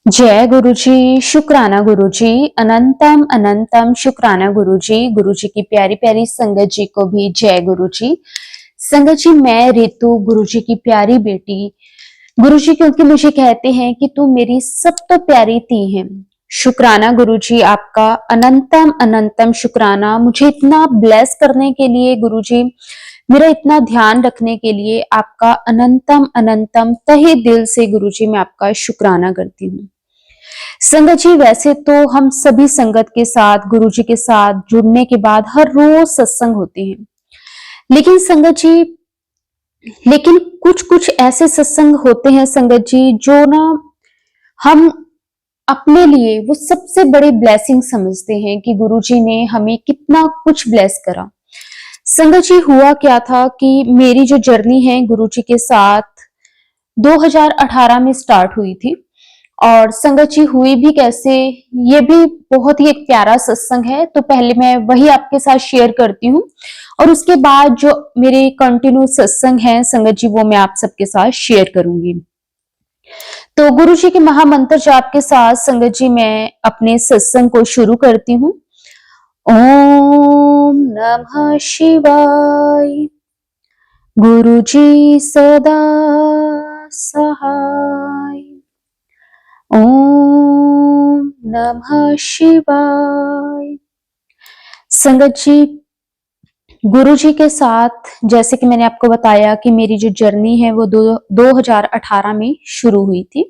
जय गुरु जी, शुक्राना गुरु जी, अनंतम अनंतम शुक्राना गुरु जी की प्यारी प्यारी संगत जी को भी जय गुरु जी। संगत जी, मैं रितु गुरु जी की प्यारी बेटी। गुरु जी क्योंकि मुझे कहते हैं कि तू मेरी सब तो प्यारी ती है। शुक्राना गुरु जी आपका, अनंतम अनंतम शुक्राना मुझे इतना ब्लेस करने के लिए गुरु जी, मेरा इतना ध्यान रखने के लिए आपका अनंतम अनंतम तहे दिल से गुरु जी मैं आपका शुक्राना करती हूँ। संगत जी, वैसे तो हम सभी संगत के साथ, गुरु जी के साथ जुड़ने के बाद हर रोज सत्संग होते हैं। लेकिन संगत जी, लेकिन कुछ कुछ ऐसे सत्संग होते हैं संगत जी, जो ना हम अपने लिए वो सबसे बड़ी ब्लेसिंग समझते हैं कि गुरु जी ने हमें कितना कुछ ब्लेस करा। संगत जी, हुआ क्या था कि मेरी जो जर्नी है गुरु जी के साथ 2018 में स्टार्ट हुई थी। और संगत जी, हुई भी कैसे, ये भी बहुत ही एक प्यारा सत्संग है, तो पहले मैं वही आपके साथ शेयर करती हूँ और उसके बाद जो मेरे कंटिन्यू सत्संग है संगत जी, वो मैं आप सबके साथ शेयर करूंगी। तो गुरु जी के महामंत्र जाप के साथ संगत जी मैं अपने सत्संग को शुरू करती हूँ। ओम नमः शिवाय। गुरु जी सदा सहाय। ओम नमः शिवाय। संगत जी, गुरु जी के साथ जैसे कि मैंने आपको बताया कि मेरी जो जर्नी है वो 2018 में शुरू हुई थी।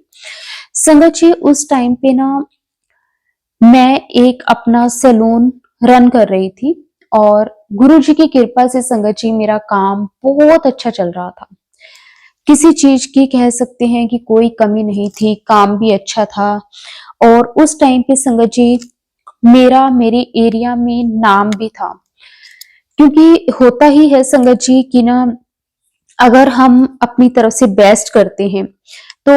संगत जी, उस टाइम पे ना मैं एक अपना सैलून रन कर रही थी और गुरु जी की कृपा से संगत जी मेरा काम बहुत अच्छा चल रहा था। किसी चीज की कह सकते हैं कि कोई कमी नहीं थी, काम भी अच्छा था। और उस टाइम पे संगत जी मेरा मेरे एरिया में नाम भी था, क्योंकि होता ही है संगत जी कि ना अगर हम अपनी तरफ से बेस्ट करते हैं तो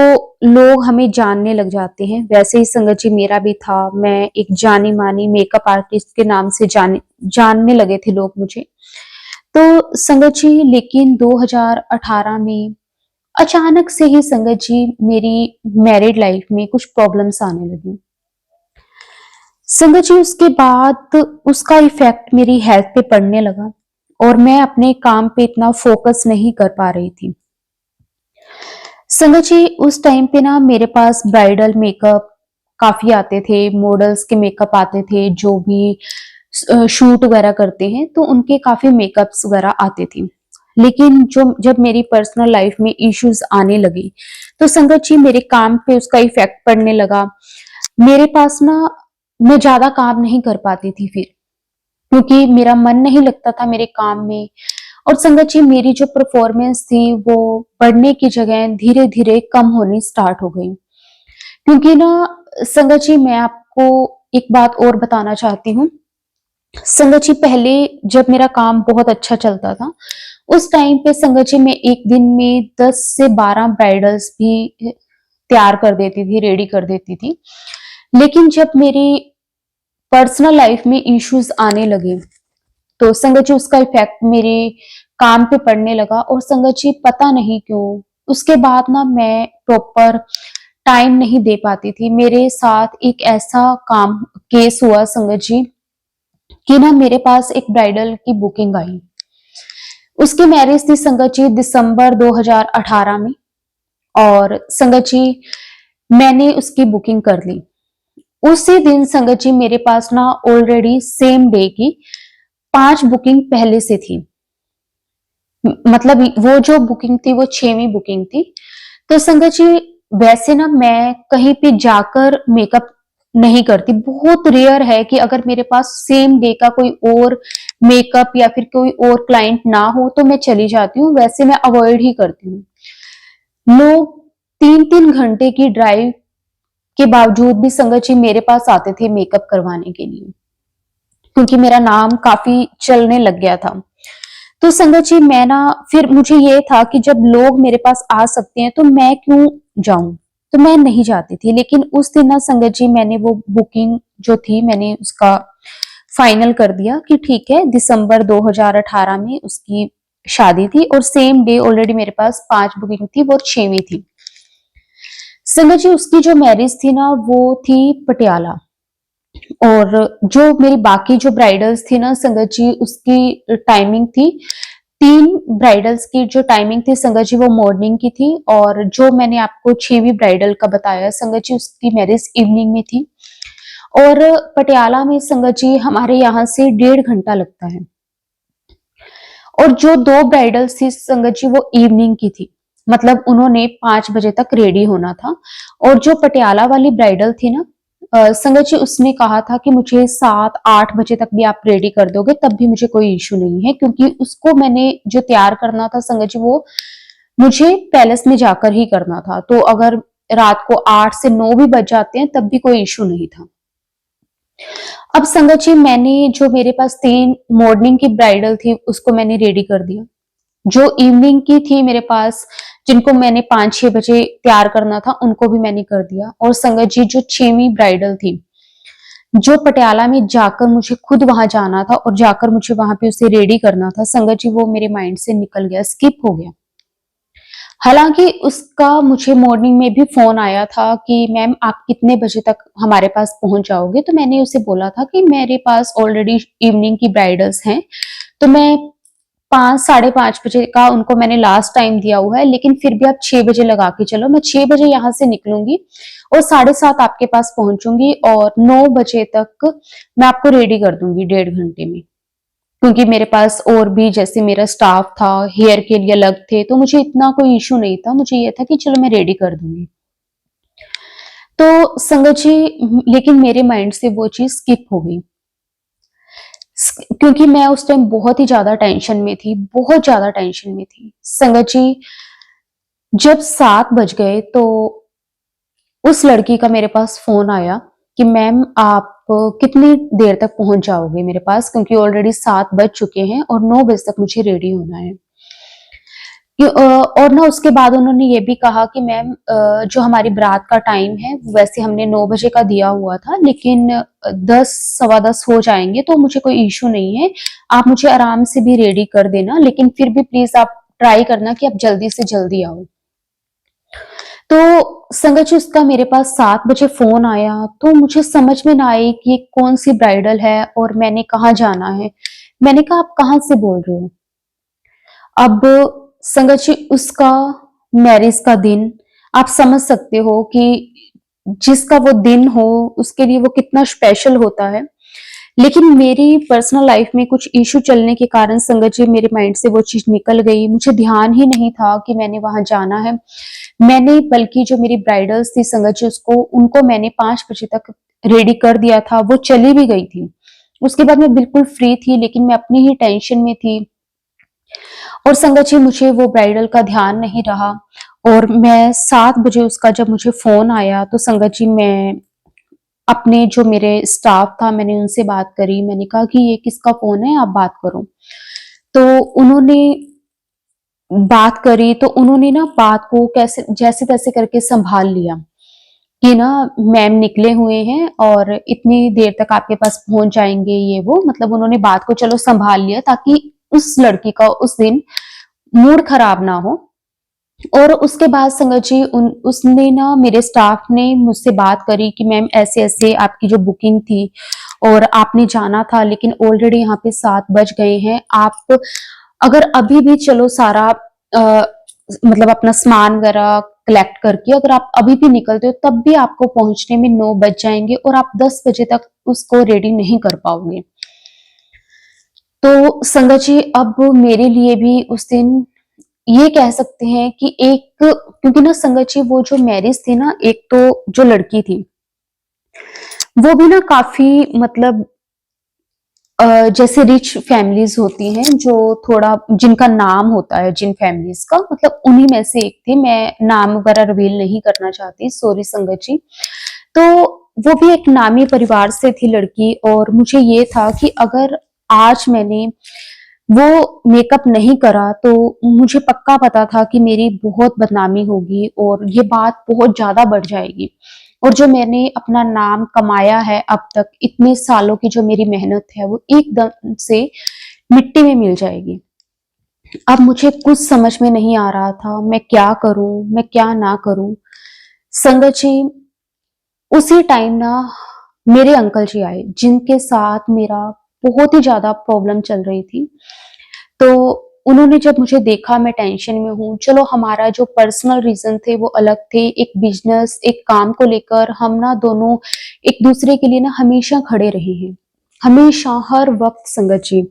लोग हमें जानने लग जाते हैं। वैसे ही संगत जी मेरा भी था, मैं एक जानी मानी मेकअप आर्टिस्ट के नाम से जानने लगे थे लोग मुझे। तो संगत जी, लेकिन 2018 में अचानक से ही संगत जी मेरी मैरिड लाइफ में कुछ प्रॉब्लम्स आने लगी। संगत जी, उसके बाद उसका इफेक्ट मेरी हेल्थ पे पड़ने लगा और मैं अपने काम पे इतना फोकस नहीं कर पा रही थी। संगत जी, उस टाइम पे ना मेरे पास ब्राइडल मेकअप काफी आते थे, मॉडल्स के मेकअप आते थे, जो भी शूट वगैरह करते हैं तो उनके काफी मेकअप्स वगैरह आते थे। लेकिन जो जब मेरी पर्सनल लाइफ में इश्यूज आने लगे तो संगत जी मेरे काम पे उसका इफेक्ट पड़ने लगा। मेरे पास ना, मैं ज्यादा काम नहीं कर पाती थी फिर, क्योंकि मेरा मन नहीं लगता था मेरे काम में। और संगत जी मेरी जो परफॉर्मेंस थी वो बढ़ने की जगह धीरे धीरे कम होनी स्टार्ट हो गई। क्योंकि ना संगत जी, मैं आपको एक बात और बताना चाहती हूँ। संगत जी, पहले जब मेरा काम बहुत अच्छा चलता था उस टाइम पे संगत जी मैं एक दिन में 10 से 12 ब्राइडल्स भी तैयार कर देती थी, रेडी कर देती थी। लेकिन जब मेरी पर्सनल लाइफ में इश्यूज आने लगे तो संगत जी उसका इफेक्ट मेरे काम पे पड़ने लगा। और संगत जी पता नहीं क्यों उसके बाद ना मैं प्रॉपर टाइम नहीं दे पाती थी। मेरे साथ एक ऐसा काम केस हुआ संगत जी कि ना मेरे पास एक ब्राइडल की बुकिंग आई। उसकी मैरिज थी संगत जी दिसंबर 2018 में। और संगत जी मैंने उसकी बुकिंग कर ली। उसी दिन संगत जी मेरे पास ना ऑलरेडी सेम डे की 5 बुकिंग पहले से थी। मतलब वो जो बुकिंग थी वो 6वीं बुकिंग थी। तो संगत जी वैसे ना मैं कहीं पे जाकर मेकअप नहीं करती, बहुत रेयर है कि अगर मेरे पास सेम डे का कोई और मेकअप या फिर कोई और क्लाइंट ना हो तो मैं चली जाती हूँ, वैसे मैं अवॉइड ही करती हूँ। लोग 3-3 घंटे की ड्राइव के बावजूद भी संगत जी मेरे पास आते थे मेकअप करवाने के लिए, क्योंकि मेरा नाम काफी चलने लग गया था। तो संगत जी मैं ना, फिर मुझे ये था कि जब लोग मेरे पास आ सकते हैं तो मैं क्यों जाऊं, तो मैं नहीं जाती थी। लेकिन उस दिन ना संगत जी मैंने वो बुकिंग जो थी मैंने उसका फाइनल कर दिया कि ठीक है, दिसंबर 2018 में उसकी शादी थी और सेम डे ऑलरेडी मेरे पास 5 बुकिंग थी, वो 6वीं थी। संगत जी उसकी जो मैरिज थी ना वो थी पटियाला। और जो मेरी बाकी जो ब्राइडल्स थी ना संगत जी उसकी टाइमिंग थी, 3 ब्राइडल्स की जो टाइमिंग थी संगत जी वो मॉर्निंग की थी, और जो मैंने आपको 6वीं ब्राइडल का बताया संगत जी उसकी मैरिज इवनिंग में थी। और पटियाला में संगत जी हमारे यहाँ से 1.5 घंटा लगता है। और जो 2 ब्राइडल्स थी संगत जी वो इवनिंग की थी, मतलब उन्होंने 5 बजे तक रेडी होना था। और जो पटियाला वाली ब्राइडल थी ना संगत जी उसने कहा था कि मुझे 7-8 बजे तक भी आप रेडी कर दोगे तब भी मुझे कोई इश्यू नहीं है, क्योंकि उसको मैंने जो तैयार करना था संगत जी वो मुझे पैलेस में जाकर ही करना था, तो अगर रात को 8 से 9 भी बज जाते हैं तब भी कोई इश्यू नहीं था। अब संगत जी मैंने जो मेरे पास 3 मॉर्निंग की ब्राइडल थी उसको मैंने रेडी कर दिया। जो इवनिंग की थी मेरे पास, जिनको मैंने 5-6 बजे तैयार करना था उनको भी मैंने कर दिया। और संगत जी जो 6वीं ब्राइडल थी, जो पटियाला में जाकर मुझे खुद वहां जाना था और जाकर मुझे वहां पे उसे रेडी करना था संगत जी, वो मेरे माइंड से निकल गया, स्किप हो गया। हालांकि उसका मुझे मॉर्निंग में भी फोन आया था कि मैम आप कितने बजे तक हमारे पास पहुंच जाओगे, तो मैंने उसे बोला था कि मेरे पास ऑलरेडी इवनिंग की ब्राइडल्स हैं, तो मैं 5-5:30 बजे का उनको मैंने लास्ट टाइम दिया हुआ है, लेकिन फिर भी आप 6 बजे लगा के चलो, मैं 6 बजे यहाँ से निकलूंगी और 7:30 आपके पास पहुंचूंगी और 9 बजे तक मैं आपको रेडी कर दूंगी 1.5 घंटे में। क्योंकि मेरे पास और भी जैसे मेरा स्टाफ था, हेयर के लिए अलग थे, तो मुझे इतना कोई इशू नहीं था, मुझे ये था कि चलो मैं रेडी कर दूंगी। तो संगत जी लेकिन मेरे माइंड से वो चीज स्किप हो गई, क्योंकि मैं उस टाइम बहुत ही ज्यादा टेंशन में थी, बहुत ज्यादा टेंशन में थी संगत जी। जब 7 बज गए तो उस लड़की का मेरे पास फोन आया कि मैम आप कितनी देर तक पहुंच जाओगे मेरे पास, क्योंकि ऑलरेडी 7 बज चुके हैं और 9 बजे तक मुझे रेडी होना है। और ना उसके बाद उन्होंने ये भी कहा कि मैम जो हमारी बारात का टाइम है वैसे हमने 9 बजे का दिया हुआ था, लेकिन 10 सवा 10 हो जाएंगे तो मुझे कोई इशू नहीं है, आप मुझे आराम से भी रेडी कर देना, लेकिन फिर भी प्लीज आप ट्राई करना कि आप जल्दी से जल्दी आओ। तो संगत जी उसका मेरे पास 7 बजे फोन आया, तो मुझे समझ में ना आई कि ये कौन सी ब्राइडल है और मैंने कहाँ जाना है। मैंने कहा आप कहाँ से बोल रहे हो। अब संगत जी उसका मैरिज का दिन आप समझ सकते हो कि जिसका वो दिन हो उसके लिए वो कितना स्पेशल होता है। लेकिन मेरी पर्सनल लाइफ में कुछ इशू चलने के कारण संगत जी मेरे माइंड से वो चीज निकल गई, मुझे ध्यान ही नहीं था कि मैंने वहां जाना है। मैंने बल्कि जो मेरी ब्राइडल्स थी संगत जी उसको उनको मैंने 5 बजे तक रेडी कर दिया था, वो चली भी गई थी। उसके बाद मैं बिल्कुल फ्री थी, लेकिन मैं अपनी ही टेंशन में थी। और संगत जी मुझे वो ब्राइडल का ध्यान नहीं रहा, और मैं 7 बजे उसका जब मुझे फोन आया तो संगत जी मैं अपने जो मेरे स्टाफ था मैंने उनसे बात करी, मैंने कहा कि ये किसका फोन है, आप बात करो। तो उन्होंने बात करी, तो उन्होंने ना बात को कैसे जैसे तैसे करके संभाल लिया कि ना मैम निकले हुए हैं और इतनी देर तक आपके पास पहुंच जाएंगे, ये वो मतलब उन्होंने बात को चलो संभाल लिया ताकि उस लड़की का उस दिन मूड खराब ना हो। और उसके बाद संगत जी उसने ना मेरे स्टाफ ने मुझसे बात करी कि मैम ऐसे ऐसे आपकी जो बुकिंग थी और आपने जाना था, लेकिन ऑलरेडी यहाँ पे 7 बज गए हैं, आप अगर अभी भी चलो सारा मतलब अपना सामान वगैरह कलेक्ट करके अगर आप अभी भी निकलते हो तब भी आपको पहुंचने में 9 बज जाएंगे और आप 10 बजे तक उसको रेडी नहीं कर पाओगे। तो संगत जी अब मेरे लिए भी उस दिन ये कह सकते हैं कि एक, क्योंकि ना संगत जी वो जो मैरिज थी ना, एक तो जो लड़की थी वो भी ना काफी मतलब जैसे रिच फैमिलीज होती हैं जो थोड़ा जिनका नाम होता है, जिन फैमिलीज का मतलब उन्हीं में से एक थी, मैं नाम वगैरह रिवील नहीं करना चाहती, सॉरी संगत जी। तो वो भी एक नामी परिवार से थी लड़की, और मुझे ये था कि अगर आज मैंने वो मेकअप नहीं करा तो मुझे पक्का पता था कि मेरी बहुत बदनामी होगी और ये बात बहुत ज्यादा बढ़ जाएगी, और जो मैंने अपना नाम कमाया है अब तक इतने सालों की जो मेरी मेहनत है वो एकदम से मिट्टी में मिल जाएगी। अब मुझे कुछ समझ में नहीं आ रहा था मैं क्या करूं मैं क्या ना करूं। संगत जी, उसी टाइम ना मेरे अंकल जी आए, जिनके साथ मेरा बहुत ही ज़्यादा प्रॉब्लम चल रही थी। तो उन्होंने जब मुझे देखा मैं टेंशन में हूँ, चलो हमारा जो पर्सनल रीज़न थे वो अलग थे, एक बिज़नेस, एक काम को लेकर हम ना दोनों एक-दूसरे के लिए ना हमेशा खड़े रहे हैं। हमेशा, हर वक़्त संगत जी।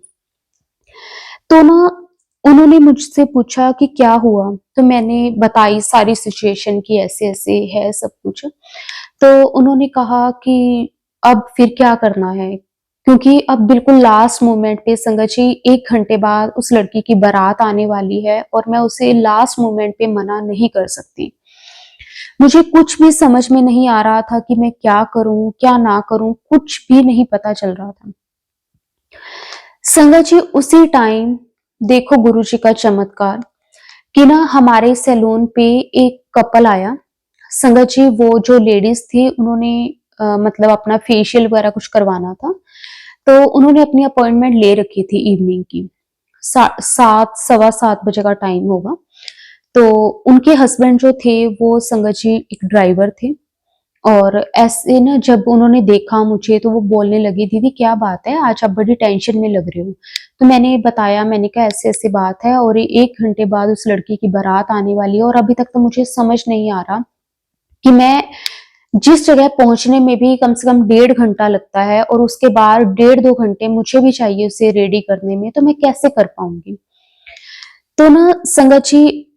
तो ना उन्होंने मुझसे पूछा कि क्या हुआ? तो मैंने बताई सारी सिचुएशन कि ऐसे-ऐसे है सब कुछ। तो उन्होंने कहा कि अब फिर क्या करना है? क्योंकि अब बिल्कुल लास्ट मोमेंट पे संगत जी 1 घंटे बाद उस लड़की की बारात आने वाली है और मैं उसे लास्ट मोमेंट पे मना नहीं कर सकती। मुझे कुछ भी समझ में नहीं आ रहा था कि मैं क्या करूँ, क्या ना करूँ? कुछ भी नहीं पता चल रहा था। संगत जी, उसी टाइम देखो गुरुजी का चमत्कार कि ना हमारे सैलून पे एक कपल आया। संगत जी, वो जो लेडीज़ थी उन्होंने मतलब अपना फेशियल वगैरह कुछ करवाना था। तो उन्होंने अपनी अपॉइंटमेंट ले रखी थी इवनिंग की। 7 सवा 7 बजे का टाइम होगा। तो उनके हस्बैंड जो थे वो संगत जी एक ड्राइवर थे। और ऐसे ना जब उन्होंने देखा मुझे तो वो बोलने लगी, दीदी क्या बात है, आज आप बड़ी टेंशन में लग रहे हो। तो मैंने बताया, मैंने कहा ऐसे ऐसे बात है और 1 घंटे बाद उस लड़की की बारात आने वाली है और अभी तक तो मुझे समझ नहीं आ रहा कि मैं जिस जगह पहुंचने में भी कम से कम 1.5 घंटा लगता है और उसके बाद 1.5-2 घंटे मुझे भी चाहिए उसे रेडी करने में, तो मैं कैसे कर पाऊंगी। तो ना संगत जी,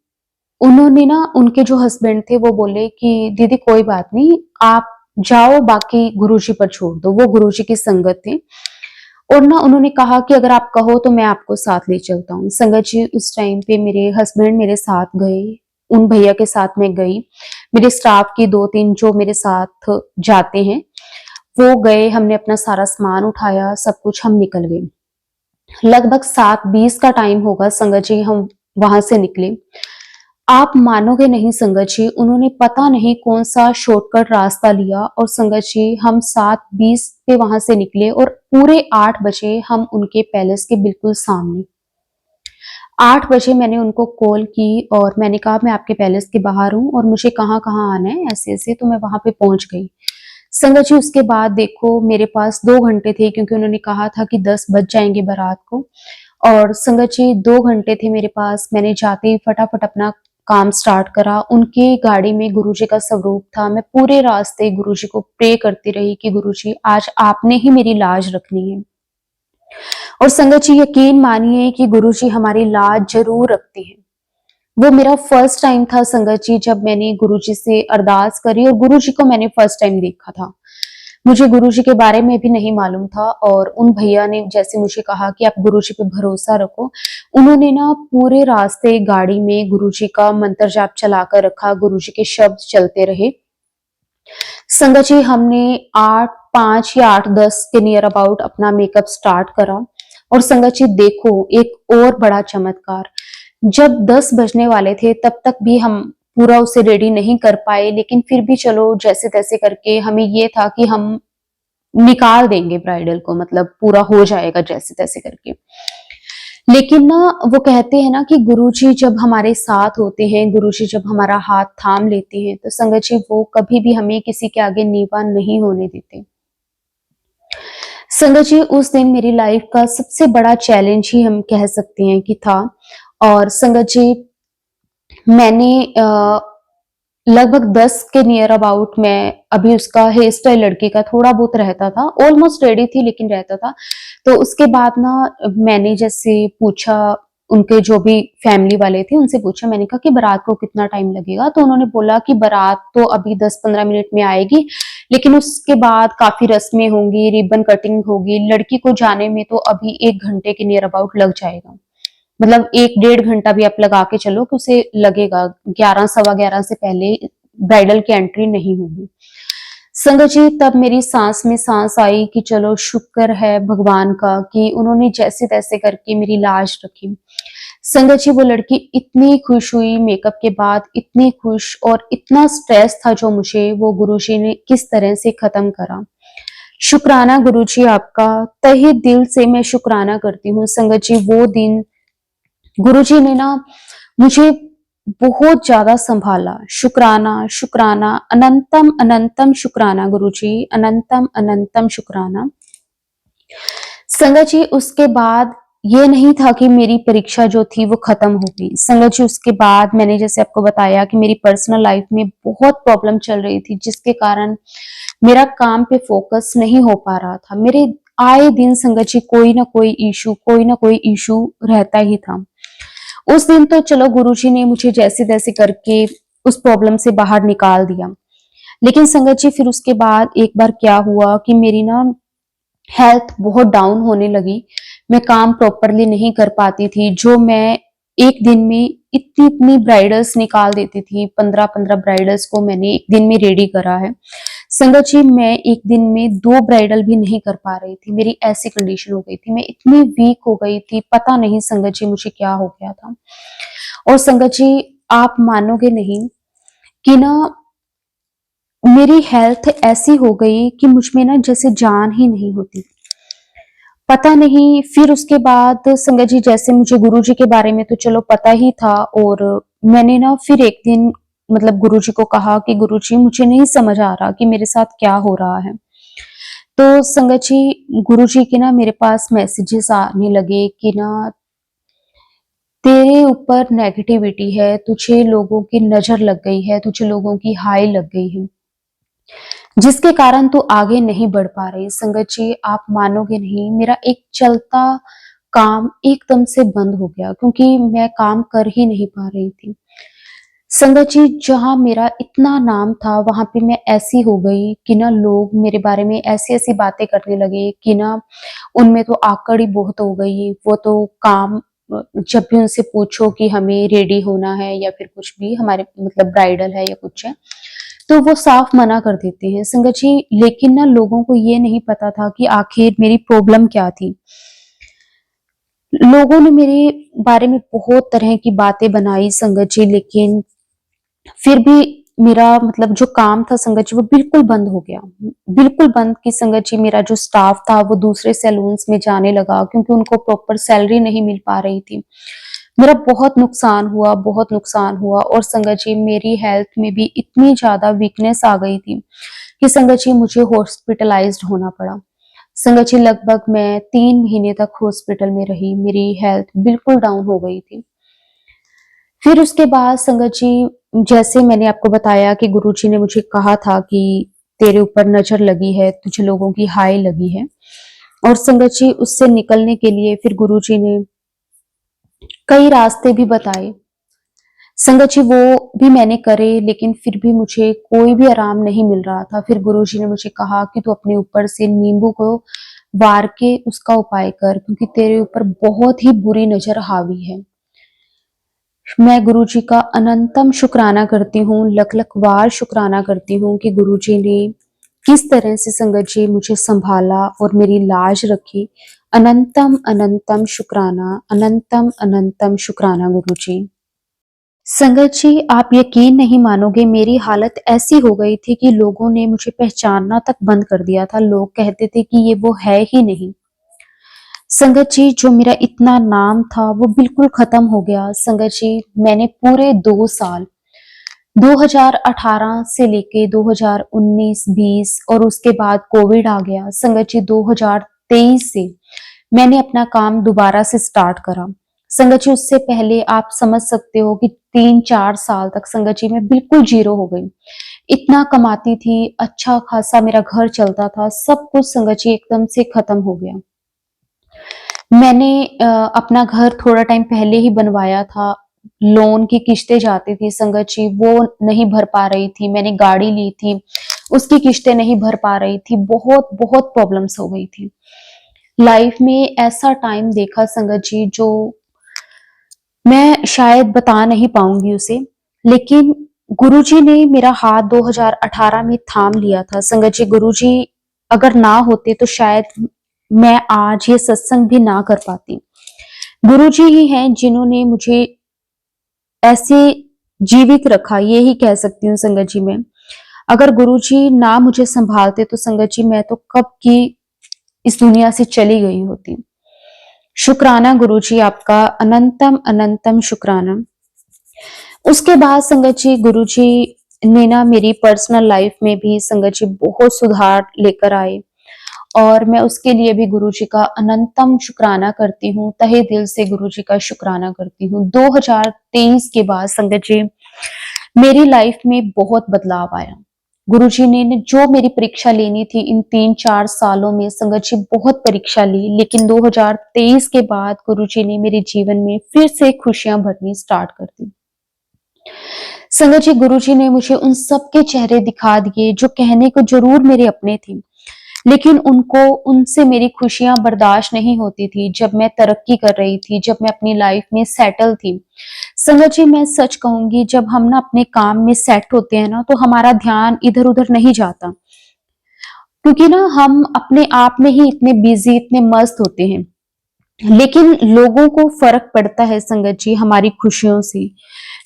उन्होंने ना उनके जो हस्बैंड थे वो बोले कि दीदी कोई बात नहीं, आप जाओ, बाकी गुरुजी पर छोड़ दो, वो गुरुजी की संगत थे। और ना उन्होंने कहा कि अगर आप कहो तो मैं आपको साथ ले चलता हूँ। संगत जी, उस टाइम पे मेरे हस्बैंड मेरे साथ गए, उन भैया के साथ मैं गई। मेरे स्टाफ की 2-3 जो मेरे साथ जाते हैं, वो गए, हमने अपना सारा सामान उठाया, सब कुछ, हम निकल गए। लगभग 7:20 का टाइम होगा संगत जी, हम वहां से निकले। आप मानोगे नहीं संगत जी, उन्होंने पता नहीं कौन-सा शॉर्टकट रास्ता लिया और संगत जी हम 7:20 पे वहाँ से निकले और पूरे 8 बजे हम उनके पैलेस के बिल्कुल सामने। 8 बजे मैंने उनको कॉल की और मैंने कहा मैं आपके पैलेस के बाहर हूँ और मुझे कहाँ-कहाँ आना है, ऐसे-ऐसे, तो मैं वहाँ पे पहुँच गई। संगत जी, उसके बाद देखो मेरे पास 2 घंटे थे क्योंकि उन्होंने कहा था कि 10 बज जाएँगे बारात को। और संगत जी 2 घंटे थे मेरे पास, मैंने जाते ही फटाफट अपना काम स्टार्ट करा। उनकी गाड़ी में गुरुजी का स्वरूप था। मैं पूरे रास्ते गुरुजी को प्रे करती रही कि गुरुजी आज आपने ही मेरी लाज रखनी है। और संगत जी यकीन मानिए कि गुरुजी हमारी लाज ज़रूर रखते हैं। वो मेरा फर्स्ट टाइम था संगत जी जब मैंने गुरुजी से अरदास करी और गुरुजी को मैंने फर्स्ट टाइम देखा था। मुझे गुरुजी के बारे में भी नहीं मालूम था और उन भैया ने जैसे मुझे कहा कि आप गुरुजी पे भरोसा रखो, उन्होंने ना पूरे रास्ते गाड़ी में गुरुजी का मंत्र जाप चलाकर रखा, गुरुजी के शब्द चलते रहे। संगत जी हमने 8 5 या 8-10 के नियर अबाउट अपना मेकअप स्टार्ट करा और संगत जी देखो एक और बड़ा चमत्कार, जब 10 बजने वाले थे तब तक भी हम पूरा उसे रेडी नहीं कर पाए, लेकिन फिर भी चलो जैसे-तैसे करके हमें ये था कि हम निकाल देंगे ब्राइडल को, मतलब पूरा हो जाएगा जैसे-तैसे करके। लेकिन ना वो कहते हैं ना कि गुरुजी जब हमारे साथ होते हैं, गुरुजी जब हमारा हाथ थाम लेते हैं, तो संगत जी वो कभी भी हमें किसी के आगे नीवा नहीं होने देते। संगत जी उस दिन मेरी लाइफ का सबसे बड़ा चैलेंज ही हम कह सकते हैं कि था। और संगत जी मैंने लगभग 10 के नियर अबाउट मैं अभी उसका हेयर स्टाइल लड़की का थोड़ा बहुत रहता था, ऑलमोस्ट रेडी थी लेकिन रहता था। तो उसके बाद ना मैंने जैसे पूछा, उनके जो भी फैमिली वाले थे उनसे पूछा, मैंने कहा कि बारात को कितना टाइम लगेगा? तो उन्होंने बोला कि बारात तो अभी 10-15 मिनट में आएगी, लेकिन उसके बाद काफ़ी रस्में होंगी, रिबन कटिंग होगी, लड़की को जाने में तो अभी 1 घंटे के नियर अबाउट लग जाएगा। मतलब 1 डेढ़ घंटा भी आप लगा के चलो कि उसे लगेगा, 11 सवा 11 से पहले ब्राइडल की एंट्री नहीं होगी। संगत जी तब मेरी सांस में सांस आई कि चलो शुक्र है भगवान का कि उन्होंने जैसे तैसे करके मेरी लाज रखी। संगत जी वो लड़की इतनी खुश हुई मेकअप के बाद, इतनी खुश, और इतना स्ट्रेस था जो मुझे वो गुरुजी ने किस तरह से खत्म करा। शुक्राना गुरुजी आपका, तहे दिल से मैं शुक्राना करती हूँ। संगत जी वो दिन गुरुजी ने ना मुझे बहुत ज्यादा संभाला। शुक्राना, शुक्राना, अनंतम अनंतम शुक्राना गुरुजी, अनंतम अनंतम शुक्राना। संगत जी उसके बाद ये नहीं था कि मेरी परीक्षा जो थी वो खत्म हो गई। संगत जी उसके बाद मैंने जैसे आपको बताया कि मेरी पर्सनल लाइफ में बहुत प्रॉब्लम चल रही थी, जिसके कारण मेरा काम पे फोकस नहीं हो पा रहा था। मेरे आए दिन संगत जी कोई ना कोई इशू रहता ही था। उस दिन तो चलो गुरुजी ने मुझे जैसे तैसे करके उस प्रॉब्लम से बाहर निकाल दिया। लेकिन संगत जी फिर उसके बाद एक बार क्या हुआ कि मेरी ना हेल्थ बहुत डाउन होने लगी। मैं काम प्रॉपरली नहीं कर पाती थी। जो मैं एक दिन में इतनी इतनी ब्राइडल्स निकाल देती थी, 15-15 ब्राइडल्स को मैंने एक दिन में रेडी करा है। संगत जी मैं एक दिन में 2 ब्राइडल भी नहीं कर पा रही थी। मेरी ऐसी कंडीशन हो गई थी, मैं इतनी वीक हो गई थी, पता नहीं संगत जी मुझे क्या हो गया था। और संगत जी आप मानोगे नहीं कि ना मेरी हेल्थ ऐसी हो गई कि मुझ में ना जैसे जान ही नहीं होती। पता नहीं फिर उसके बाद संगत जी जैसे मुझे गुरुजी के बारे में तो चलो पता ही था, और मैंने ना फिर एक दिन मतलब गुरुजी को कहा कि गुरुजी मुझे नहीं समझ आ रहा कि मेरे साथ क्या हो रहा है। तो संगत जी गुरुजी के ना मेरे पास मैसेजेस आने लगे कि ना तेरे ऊपर नेगेटिविटी है, तुझे लोगों की नजर लग गई है, तुझे लोगों की हाय लग गई है, जिसके कारण तू आगे नहीं बढ़ पा रही। संगत जी आप मानोगे नहीं, मेरा एक चलता काम एकदम से बंद हो गया क्योंकि मैं काम कर ही नहीं पा रही थी। संगत जी जहां मेरा इतना नाम था वहां पे मैं ऐसी हो गई कि ना लोग मेरे बारे में ऐसी ऐसी बातें करने लगे कि ना उनमें तो आकड़ ही बहुत हो गई। वो तो काम जब भी उनसे पूछो कि हमें रेडी होना है या फिर कुछ भी हमारे मतलब ब्राइडल है या कुछ है, तो वो साफ मना कर देते हैं संगत जी। लेकिन ना लोगों को ये नहीं पता था कि आखिर मेरी प्रॉब्लम क्या थी। लोगों ने मेरे बारे में बहुत तरह की बातें बनाई संगत जी, लेकिन फिर भी मेरा मतलब जो काम था संगत जी वो बिल्कुल बंद हो गया। बिल्कुल बंद कि संगत जी मेरा जो स्टाफ था वो दूसरे सैलून्स में जाने लगा क्योंकि उनको प्रॉपर सैलरी नहीं मिल पा रही थी। मेरा बहुत नुकसान हुआ और संगत जी मेरी हेल्थ में भी इतनी ज़्यादा वीकनेस आ गई थी कि संगत जी मुझे हॉस्पिटलाइज्ड होना पड़ा। संगत जी लगभग मैं 3 महीने तक हॉस्पिटल में रही, मेरी हेल्थ बिल्कुल डाउन हो गई थी। फिर उसके बाद संगत जी जैसे मैंने आपको बताया कि गुरुजी ने मुझे कहा था कि तेरे ऊपर नज़र लगी है, तुझे लोगों की हाय लगी है, और संगत जी उससे निकलने के लिए फिर गुरुजी ने कई रास्ते भी बताए। संगत जी वो भी मैंने करे, लेकिन फिर भी मुझे कोई भी आराम नहीं मिल रहा था। फिर गुरुजी ने मुझे कहा कि तू अपने ऊपर से नींबू को वार के उसका उपाय कर क्योंकि तेरे ऊपर बहुत ही बुरी नज़र हावी है। मैं गुरुजी का अनंतम शुक्राना करती हूँ, लख-लख बार शुक्राना करती हूँ कि गुरुजी ने किस तरह से संगत जी मुझे संभाला और मेरी लाज रखी। अनंतम अनंतम शुक्राना, अनंतम अनंतम शुक्राना गुरुजी। संगत जी आप यकीन नहीं मानोगे, मेरी हालत ऐसी हो गई थी कि लोगों ने मुझे पहचानना तक बंद कर दिया था। लोग कहते थे कि ये वो है ही नहीं। संगत जी जो मेरा इतना नाम था वो बिल्कुल खत्म हो गया। संगत जी मैंने पूरे 2 साल 2018 से लेके 2019-20 और उसके बाद कोविड आ गया। संगत जी 2023 से मैंने अपना काम दोबारा से स्टार्ट करा। संगत जी उससे पहले आप समझ सकते हो कि 3-4 साल तक संगत जी मैं बिल्कुल जीरो हो गई। इतना कमाती थी, अच्छा खासा मेरा घर चलता था, सब कुछ संगत जी एकदम से खत्म हो गया। मैंने अपना घर थोड़ा टाइम पहले ही बनवाया था। लोन की किश्तें जाती थी संगत जी, वो नहीं भर पा रही थी। मैंने गाड़ी ली थी, उसकी किश्तें नहीं भर पा रही थी। बहुत बहुत प्रॉब्लम्स हो गई थी। लाइफ में ऐसा टाइम देखा संगत जी जो मैं शायद बता नहीं पाऊंगी उसे, लेकिन गुरुजी ने मेरा हाथ 2018 में थाम लिया था। संगत जी गुरुजी अगर ना होते तो शायद मैं आज ये सत्संग भी ना कर पाती। गुरुजी ही हैं जिन्होंने मुझे ऐसे जीवित रखा, ये ही कह सकती हूँ संगत जी मैं। अगर गुरुजी ना मुझे संभालते तो संगत जी मैं तो कब की इस दुनिया से चली गई होती। शुक्राना गुरुजी आपका, अनंतम अनंतम शुक्राना। उसके बाद संगत जी गुरुजी ने ना मेरी पर्सनल लाइफ में भी संगत जी बहुत सुधार लेकर आए, और मैं उसके लिए भी गुरुजी का अनंतम शुक्राना करती हूँ, तहे दिल से गुरुजी का शुक्राना करती हूँ। 2023 के बाद संगत जी मेरी लाइफ में बहुत बदलाव आया। गुरुजी ने जो मेरी परीक्षा लेनी थी इन 3-4 सालों में संगत जी बहुत परीक्षा ली, लेकिन 2023 के बाद गुरुजी ने मेरे जीवन में फिर से खुशियां भरनी स्टार्ट कर दी। संगत जी गुरुजी ने मुझे उन सबके चेहरे दिखा दिए जो कहने को जरूर मेरे अपने थे, लेकिन उनको उनसे मेरी खुशियां बर्दाश्त नहीं होती थी। जब मैं तरक्की कर रही थी, जब मैं अपनी लाइफ में सेटल थी, संगत जी मैं सच कहूंगी, जब हम ना अपने काम में सेट होते हैं ना, तो हमारा ध्यान इधर उधर नहीं जाता, क्योंकि ना हम अपने आप में ही इतने बिजी, इतने मस्त होते हैं। लेकिन लोगों को फर्क पड़ता है संगत जी हमारी खुशियों से।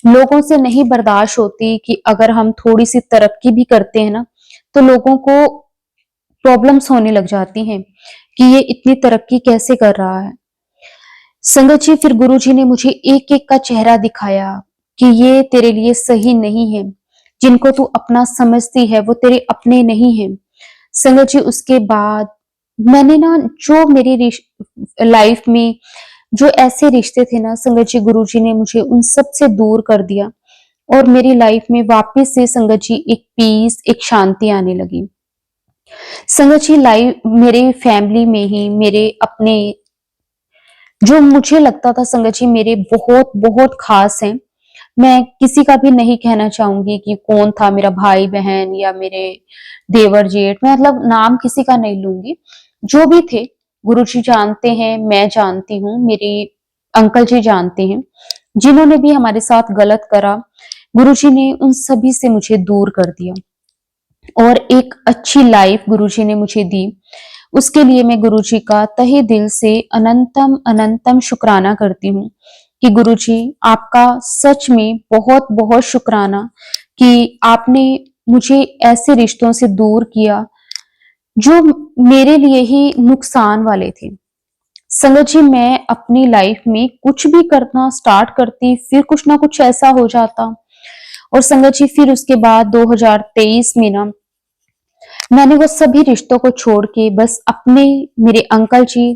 लोगों से नहीं बर्दाश्त होती कि अगर हम थोड़ी सी तरक्की भी करते हैं ना, तो लोगों को प्रॉब्लम्स होने लग जाती हैं कि ये इतनी तरक्की कैसे कर रहा है। संगत जी फिर गुरुजी ने मुझे एक एक का चेहरा दिखाया कि ये तेरे लिए सही नहीं है, जिनको तू अपना समझती है वो तेरे अपने नहीं है। संगत जी उसके बाद मैंने ना जो मेरी लाइफ में जो ऐसे रिश्ते थे ना संगत जी, गुरुजी ने मुझे उन सब से दूर कर दिया, और मेरी लाइफ में वापस से संगत जी एक पीस, एक शांति आने लगी। संगत जी लाइफ मेरे फैमिली में ही मेरे अपने जो मुझे लगता था संगत जी मेरे बहुत बहुत खास हैं, मैं किसी का भी नहीं कहना चाहूंगी कि कौन था मेरा भाई बहन या मेरे देवर जेठ, मैं मतलब नाम किसी का नहीं लूंगी। जो भी थे गुरुजी जानते हैं, मैं जानती हूँ, मेरे अंकल जी जानते हैं, जिन्होंने भी हमारे साथ गलत करा, गुरुजी ने उन सभी से मुझे दूर कर दिया और एक अच्छी लाइफ गुरुजी ने मुझे दी। उसके लिए मैं गुरुजी का तहे दिल से अनंतम अनंतम शुक्राना करती हूँ कि गुरुजी आपका सच में बहुत बहुत शुक्राना कि आपने मुझे ऐसे रिश्तों से दूर किया जो मेरे लिए ही नुकसान वाले थे। संगत जी मैं अपनी लाइफ में कुछ भी करना स्टार्ट करती, फिर कुछ ना कुछ ऐसा हो जाता, और संगत जी फिर उसके बाद 2023 में ना मैंने वो सभी रिश्तों को छोड़ के बस अपने, मेरे अंकल जी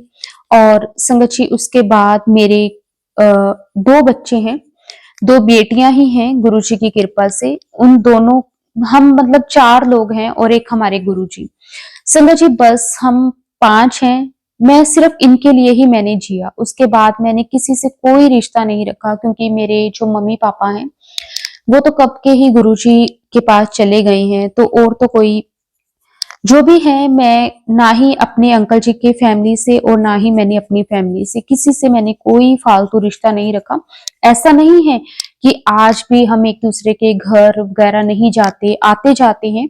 और संगत जी उसके बाद मेरे 2 बच्चे हैं, 2 बेटियां ही हैं गुरुजी की कृपा से। उन दोनों, हम मतलब 4 लोग हैं और एक हमारे गुरुजी। संगत जी बस हम 5 हैं। मैं सिर्फ इनके लिए ही मैंने जिया। उसके बाद मैंने किसी से कोई रिश्ता नहीं रखा, क्योंकि मेरे जो मम्मी पापा हैं वो तो कब के ही गुरुजी के पास चले गए हैं, तो और तो कोई जो भी है, मैं ना ही अपने अंकल जी के फैमिली से और ना ही मैंने अपनी फैमिली से, किसी से मैंने कोई फालतू रिश्ता नहीं रखा। ऐसा नहीं है कि आज भी हम एक दूसरे के घर वगैरह नहीं जाते, आते जाते हैं,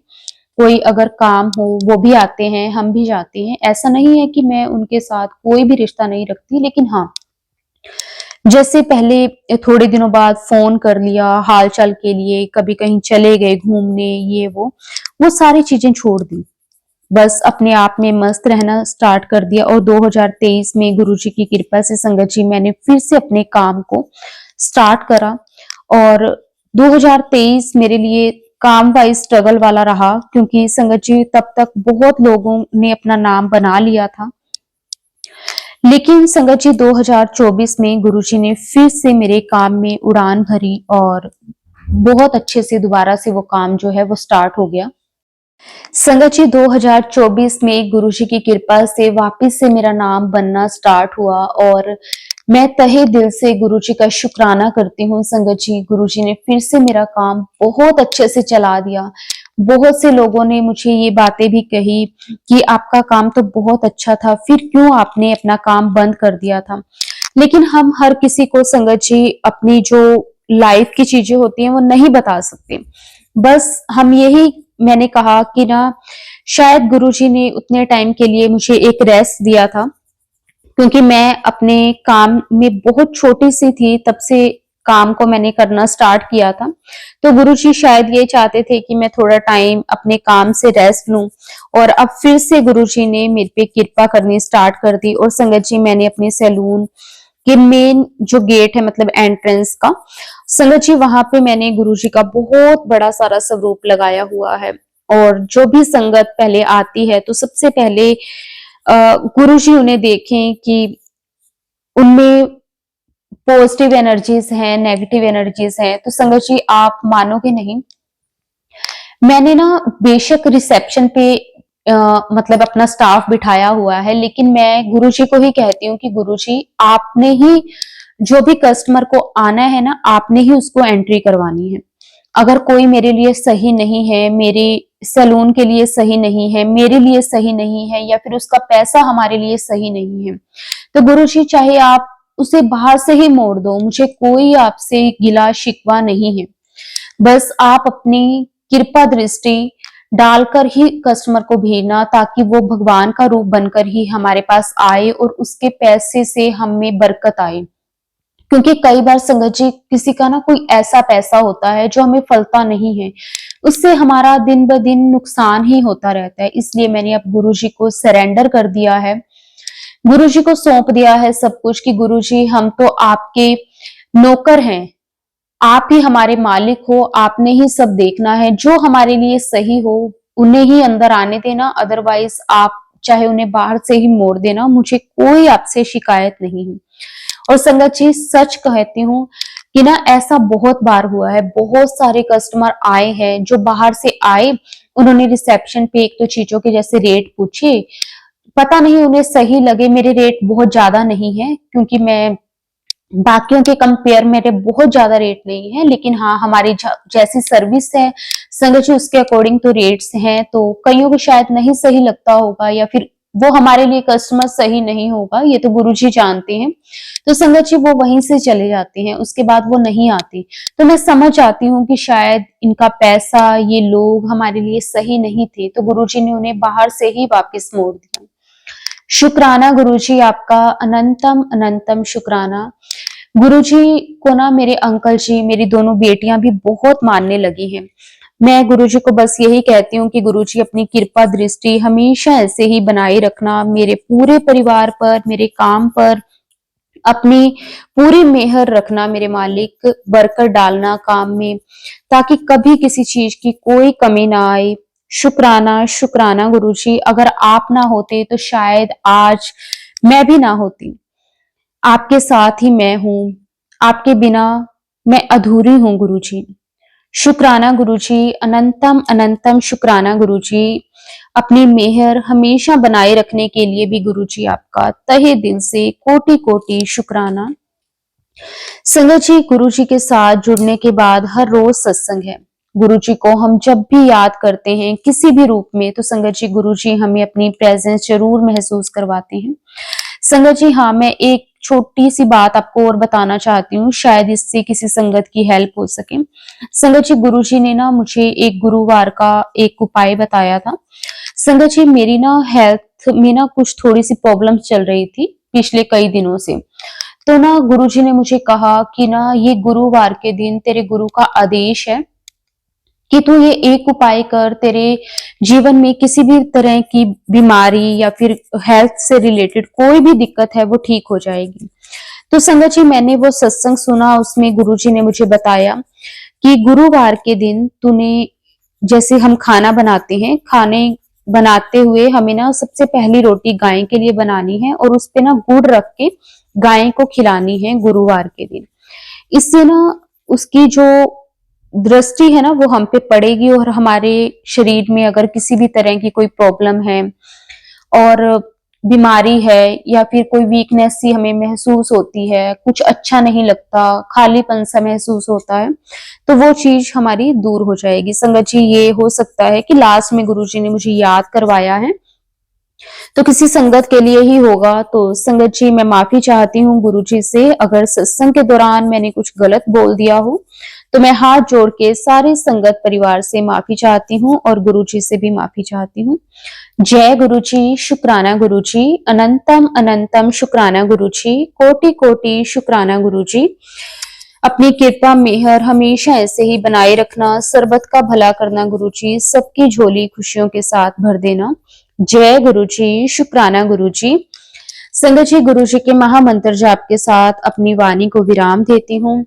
कोई अगर काम हो वो भी आते हैं, हम भी जाते हैं। ऐसा नहीं है कि मैं उनके साथ कोई भी रिश्ता नहीं रखती, लेकिन हाँ जैसे पहले थोड़े दिनों बाद फोन कर लिया हाल चाल के लिए, कभी कहीं चले गए घूमने, ये वो सारी चीजें छोड़ दी। बस अपने आप में मस्त रहना स्टार्ट कर दिया, और 2023 में गुरुजी की कृपा से संगत जी मैंने फिर से अपने काम को स्टार्ट करा। और 2023 मेरे लिए काम वाइज स्ट्रगल वाला रहा, क्योंकि संगत जी तब तक बहुत लोगों ने अपना नाम बना लिया था, लेकिन संगत जी 2024 में गुरुजी ने फिर से मेरे काम में उड़ान भरी, और बहुत अच्छे से दोबारा से वो काम जो है वो स्टार्ट हो गया। संगत जी 2024 में गुरुजी की कृपा से वापस से मेरा नाम बनना स्टार्ट हुआ, और मैं तहे दिल से गुरुजी का शुक्राना करती हूँ। संगत जी गुरुजी ने फिर से मेरा काम बहुत अच्छे से चला दिया। बहुत से लोगों ने मुझे ये बातें भी कही कि आपका काम तो बहुत अच्छा था, फिर क्यों आपने अपना काम बंद कर दिया था। लेकिन हम हर किसी को संगत जी अपनी जो लाइफ की चीजें होती हैं वो नहीं बता सकते। बस हम यही, मैंने कहा कि ना शायद गुरुजी ने उतने टाइम के लिए मुझे एक रेस्ट दिया था, क्योंकि मैं अपने काम में बहुत छोटी सी थी, तब से काम को मैंने करना स्टार्ट किया था। तो गुरुजी शायद ये चाहते थे कि मैं थोड़ा टाइम अपने काम से रेस्ट लूं, और अब फिर से गुरुजी ने मेरे पे कृपा करनी स्टार्ट कर दी। और संगत जी मैंने अपने सैलून कि मेन जो गेट है मतलब एंट्रेंस का, संगत जी वहां पे मैंने गुरुजी का बहुत बड़ा सारा स्वरूप लगाया हुआ है। और जो भी संगत पहले आती है तो सबसे पहले गुरुजी उन्हें देखें कि उनमें पॉजिटिव एनर्जीज हैं, नेगेटिव एनर्जीज हैं। तो संगत जी आप मानोगे नहीं, मैंने ना बेशक रिसेप्शन पे मतलब अपना स्टाफ बिठाया हुआ है, लेकिन मैं गुरुजी को ही कहती हूँ कि गुरुजी आपने ही जो भी कस्टमर को आना है ना, आपने ही उसको एंट्री करवानी है। अगर कोई मेरे लिए सही नहीं है, मेरे सैलून के लिए सही नहीं है, मेरे लिए सही नहीं है, या फिर उसका पैसा हमारे लिए सही नहीं है, तो गुरुजी चाहे आप उसे बाहर से ही मोड़ दो, मुझे कोई आपसे गिला शिकवा नहीं है। बस आप अपनी कृपा दृष्टि डालकर ही कस्टमर को भेजना, ताकि वो भगवान का रूप बनकर ही हमारे पास आए और उसके पैसे से हमें बरकत आए। क्योंकि कई बार संगत जी किसी का ना कोई ऐसा पैसा होता है जो हमें फलता नहीं है, उससे हमारा दिन ब दिन नुकसान ही होता रहता है। इसलिए मैंने अब गुरुजी को सरेंडर कर दिया है, गुरुजी को सौंप दिया है सब कुछ कि गुरुजी हम तो आपके नौकर हैं, आप ही हमारे मालिक हो, आपने ही सब देखना है, जो हमारे लिए सही हो उन्हें ही अंदर आने देना, अदरवाइज आप चाहे उन्हें बाहर से ही मोड़ देना, मुझे कोई आपसे शिकायत नहीं है। और संगत जी सच कहती हूँ कि ना ऐसा बहुत बार हुआ है, बहुत सारे कस्टमर आए हैं जो बाहर से आए, उन्होंने रिसेप्शन पे एक तो चीजों के जैसे रेट पूछे, पता नहीं उन्हें सही लगे, मेरे रेट बहुत ज्यादा नहीं है क्योंकि मैं बाकियों के कंपेयर मेरे बहुत ज्यादा रेट नहीं है, लेकिन हाँ हमारी जैसी सर्विस है संगत जी उसके अकॉर्डिंग तो रेट्स हैं, तो कईयों को शायद नहीं सही लगता होगा या फिर वो हमारे लिए कस्टमर सही नहीं होगा, ये तो गुरुजी जानते हैं। तो संगत जी वो वहीं से चले जाते हैं, उसके बाद वो नहीं आते। तो मैं समझ आती हूँ कि शायद इनका पैसा, ये लोग हमारे लिए सही नहीं थे, तो गुरुजी ने उन्हें बाहर से ही वापस मोड़ दिया। शुक्राना गुरुजी, आपका अनंतम अनंतम शुक्राना। गुरुजी को ना मेरे अंकल जी, मेरी दोनों बेटियां भी बहुत मानने लगी हैं। मैं गुरुजी को बस यही कहती हूँ कि गुरुजी अपनी कृपा दृष्टि हमेशा ऐसे ही बनाए रखना, मेरे पूरे परिवार पर, मेरे काम पर अपनी पूरी मेहर रखना मेरे मालिक, बरकत डालना काम में, ताकि कभी किसी चीज की कोई कमी ना आए। शुक्राना शुक्राना गुरुजी, अगर आप ना होते तो शायद आज मैं भी ना होती, आपके साथ ही मैं हूं, आपके बिना मैं अधूरी हूं गुरुजी। शुक्राना गुरुजी, अनंतम अनंतम शुक्राना गुरुजी, अपनी मेहर हमेशा बनाए रखने के लिए भी गुरुजी आपका तहे दिल से कोटि कोटि शुक्राना। संगत जी गुरुजी के साथ जुड़ने के बाद हर रोज सत्संग है। गुरुजी को हम जब भी याद करते हैं किसी भी रूप में, तो संगत जी गुरुजी हमें अपनी प्रेजेंस जरूर महसूस करवाते हैं। संगत जी हाँ, मैं एक छोटी सी बात आपको और बताना चाहती हूँ, शायद इससे किसी संगत की हेल्प हो सके। संगत जी गुरुजी ने ना मुझे एक गुरुवार का एक उपाय बताया था। संगत जी मेरी ना हेल्थ में ना कुछ थोड़ी सी प्रॉब्लम चल रही थी पिछले कई दिनों से। तो ना गुरुजी ने मुझे कहा कि ना ये गुरुवार के दिन तेरे गुरु का आदेश है कि तू ये एक उपाय कर, तेरे जीवन में किसी भी तरह की बीमारी या फिर हेल्थ से रिलेटेड कोई भी दिक्कत है वो ठीक हो जाएगी। तो संगत जी मैंने वो सत्संग सुना, उसमें गुरुजी ने मुझे बताया कि गुरुवार के दिन तूने, जैसे हम खाना बनाते हैं, खाने बनाते हुए हमें ना सबसे पहली रोटी गाय के लिए बनानी है और उस पे ना गुड़ रख के गाय को खिलानी है गुरुवार के दिन। इससे ना उसकी जो दृष्टि है ना वो हम पे पड़ेगी, और हमारे शरीर में अगर किसी भी तरह की कोई प्रॉब्लम है और बीमारी है या फिर कोई वीकनेस सी हमें महसूस होती है, कुछ अच्छा नहीं लगता, खालीपन सा महसूस होता है, तो वो चीज हमारी दूर हो जाएगी। संगत जी ये हो सकता है कि लास्ट में गुरुजी ने मुझे याद करवाया है, तो किसी संगत के लिए ही होगा। तो संगत जी मैं माफी चाहती हूँ गुरुजी से, अगर सत्संग के दौरान मैंने कुछ गलत बोल दिया हो तो मैं हाथ जोड़ के सारे संगत परिवार से माफी चाहती हूँ और गुरुजी से भी माफी चाहती हूँ। जय गुरुजी, शुक्राना गुरुजी, अनंतम अनंतम शुक्राना गुरुजी, कोटि कोटि शुक्राना गुरुजी। अपनी कृपा मेहर हमेशा ऐसे ही बनाए रखना, सर्बत का भला करना गुरुजी, सबकी झोली खुशियों के साथ भर देना। जय गुरुजी, शुक्राना गुरुजी। संगत जी, गुरु जी के महामंत्र जाप के साथ अपनी वाणी को विराम देती हूँ।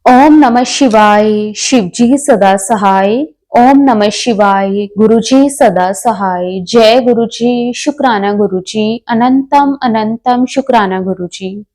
ओम नमः शिवाय, शिव जी सदा सहाय। ओम नमः शिवाय, गुरु जी सदा सहाय। जय गुरु जी, शुक्राना गुरु जी, अनंतम अनंतम शुक्राना गुरु जी।